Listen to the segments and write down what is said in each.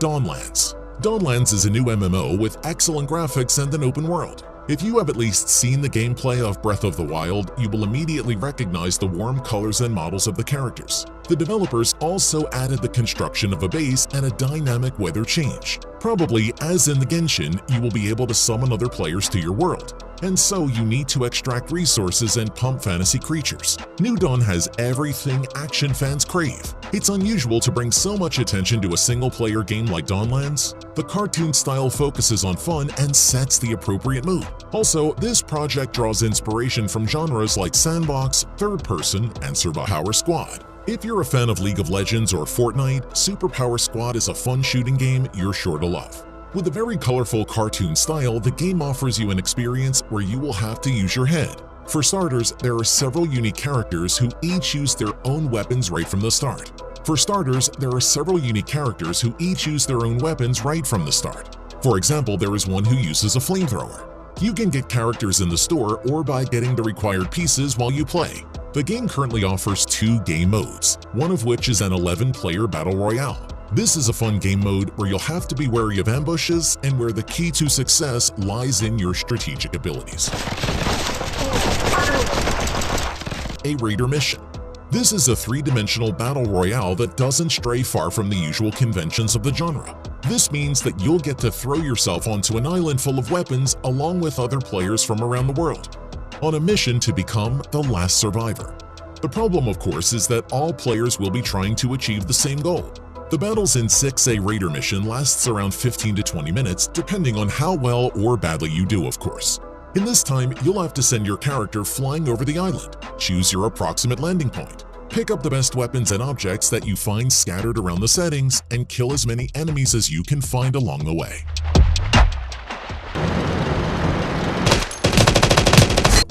Dawnlands. Dawnlands is a new MMO with excellent graphics and an open world. If you have at least seen the gameplay of Breath of the Wild, you will immediately recognize the warm colors and models of the characters. The developers also added the construction of a base and a dynamic weather change. Probably, as in the Genshin, you will be able to summon other players to your world, and so you need to extract resources and pump fantasy creatures. New Dawn has everything action fans crave. It's unusual to bring so much attention to a single-player game like Dawnlands. The cartoon style focuses on fun and sets the appropriate mood. Also, this project draws inspiration from genres like sandbox, third-person, and Superpower Squad. If you're a fan of League of Legends or Fortnite, Superpower Squad is a fun shooting game you're sure to love. With a very colorful cartoon style, the game offers you an experience where you will have to use your head. For starters, there are several unique characters who each use their own weapons right from the start. For example, there is one who uses a flamethrower. You can get characters in the store or by getting the required pieces while you play. The game currently offers 2 game modes, one of which is an 11-player battle royale. This is a fun game mode where you'll have to be wary of ambushes and where the key to success lies in your strategic abilities. A Raider Mission. This is a 3-dimensional battle royale that doesn't stray far from the usual conventions of the genre. This means that you'll get to throw yourself onto an island full of weapons along with other players from around the world, on a mission to become the last survivor. The problem, of course, is that all players will be trying to achieve the same goal. The battles in SIX.A Raider Mission lasts around 15 to 20 minutes, depending on how well or badly you do, of course. In this time, you'll have to send your character flying over the island, choose your approximate landing point, pick up the best weapons and objects that you find scattered around the settings, and kill as many enemies as you can find along the way.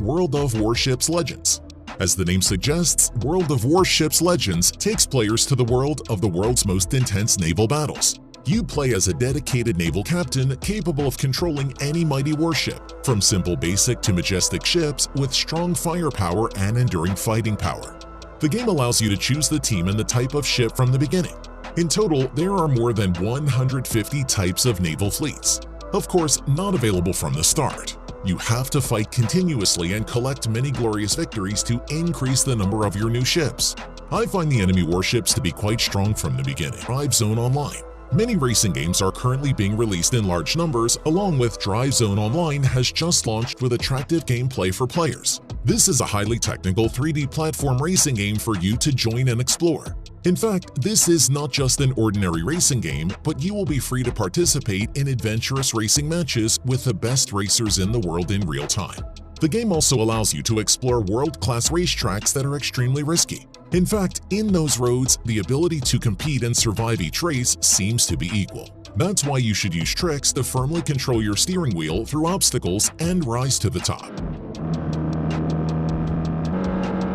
World of Warships Legends. As the name suggests, World of Warships Legends takes players to the world of the world's most intense naval battles. You play as a dedicated naval captain capable of controlling any mighty warship, from simple basic to majestic ships with strong firepower and enduring fighting power. The game allows you to choose the team and the type of ship from the beginning. In total, there are more than 150 types of naval fleets. Of course, not available from the start. You have to fight continuously and collect many glorious victories to increase the number of your new ships. I find the enemy warships to be quite strong from the beginning. Drive Zone Online. Many racing games are currently being released in large numbers, along with Drive Zone Online has just launched with attractive gameplay for players. This is a highly technical 3D platform racing game for you to join and explore. In fact, this is not just an ordinary racing game, but you will be free to participate in adventurous racing matches with the best racers in the world in real time. The game also allows you to explore world-class racetracks that are extremely risky. In fact, in those roads, the ability to compete and survive each race seems to be equal. That's why you should use tricks to firmly control your steering wheel through obstacles and rise to the top.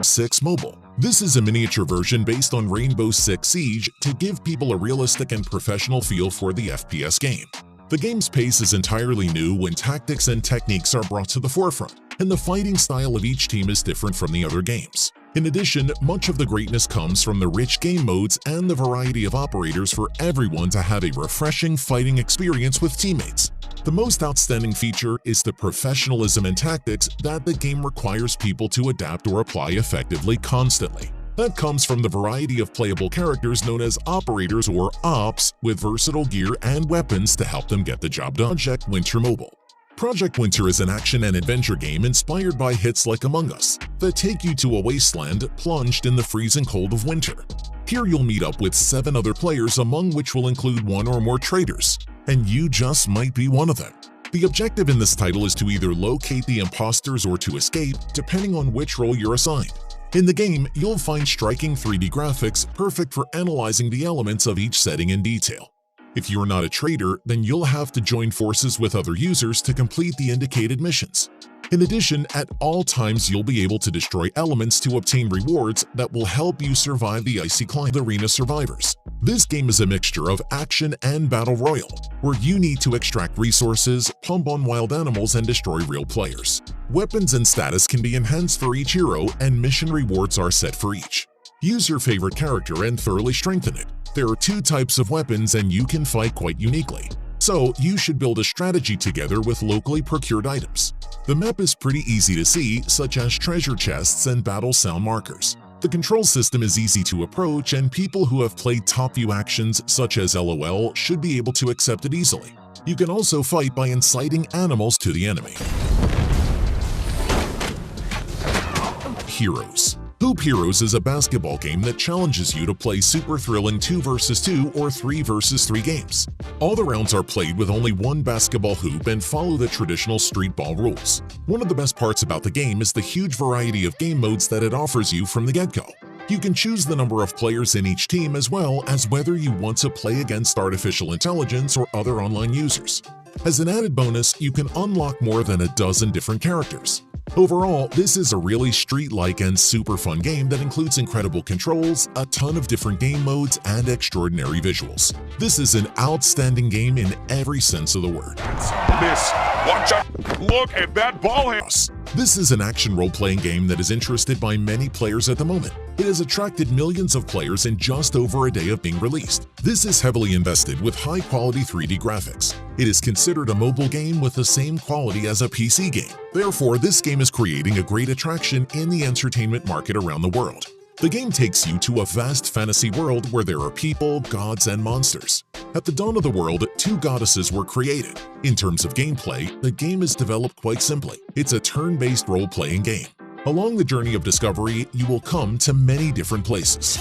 SIX Mobile. This is a miniature version based on Rainbow Six Siege to give people a realistic and professional feel for the FPS game. The game's pace is entirely new when tactics and techniques are brought to the forefront, and the fighting style of each team is different from the other games. In addition, much of the greatness comes from the rich game modes and the variety of operators for everyone to have a refreshing fighting experience with teammates. The most outstanding feature is the professionalism and tactics that the game requires people to adapt or apply effectively constantly. That comes from the variety of playable characters known as operators or ops with versatile gear and weapons to help them get the job done. Project Winter Mobile. Project Winter is an action and adventure game inspired by hits like Among Us that take you to a wasteland plunged in the freezing cold of winter. Here you'll meet up with 7 other players, among which will include 1 or more traitors, and you just might be one of them. The objective in this title is to either locate the imposters or to escape, depending on which role you're assigned. In the game, you'll find striking 3D graphics perfect for analyzing the elements of each setting in detail. If you're not a traitor, then you'll have to join forces with other users to complete the indicated missions. In addition, at all times you'll be able to destroy elements to obtain rewards that will help you survive the icy climate. Arena Survivors. This game is a mixture of action and battle royale, where you need to extract resources, pump on wild animals, and destroy real players. Weapons and status can be enhanced for each hero, and mission rewards are set for each. Use your favorite character and thoroughly strengthen it. There are two types of weapons and you can fight quite uniquely. So you should build a strategy together with locally procured items. The map is pretty easy to see, such as treasure chests and battle sound markers. The control system is easy to approach, and people who have played top-view actions such as LOL should be able to accept it easily. You can also fight by inciting animals to the enemy. Heroes. Hoop Heroes is a basketball game that challenges you to play super thrilling 2 vs 2 or 3 vs 3 games. All the rounds are played with only one basketball hoop and follow the traditional street ball rules. One of the best parts about the game is the huge variety of game modes that it offers you from the get-go. You can choose the number of players in each team as well as whether you want to play against artificial intelligence or other online users. As an added bonus, you can unlock more than a dozen different characters. Overall, this is a really street-like and super fun game that includes incredible controls, a ton of different game modes, and extraordinary visuals. This is an outstanding game in every sense of the word. Miss, watch out! Look at that ball hand! This is an action role-playing game that is interested by many players at the moment. It has attracted millions of players in just over a day of being released. This is heavily invested with high-quality 3D graphics. It is considered a mobile game with the same quality as a PC game. Therefore, this game is creating a great attraction in the entertainment market around the world. The game takes you to a vast fantasy world where there are people, gods, and monsters. At the dawn of the world, 2 goddesses were created. In terms of gameplay, the game is developed quite simply. It's a turn-based role-playing game. Along the journey of discovery, you will come to many different places.